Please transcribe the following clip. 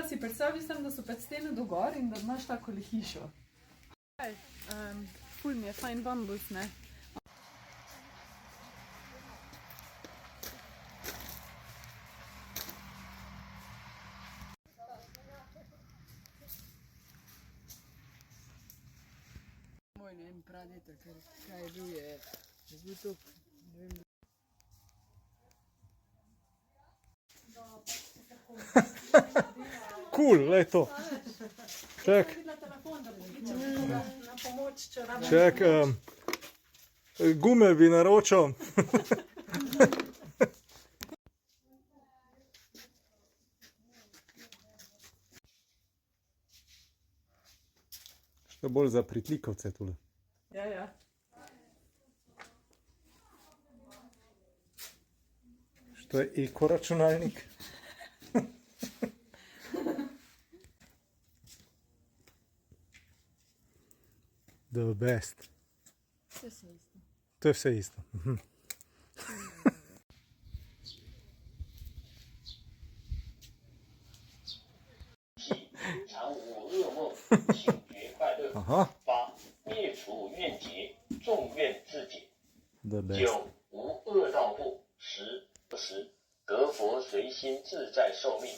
si predstavljam, da so pred stene do gor in da imaš tako le hišo. Ful mi je fajn bambus, ne? Moj ne vem pradeta, kaj je bil, je bil to, ne vem. Cool, lej to. Čak. Čak, gume bi naročal. Što bolj za pritlikovce tule. Ja. Što je eko-računalnik. The best. To je vse isto. Aha. The best. 9无恶道不10得佛随心自在受命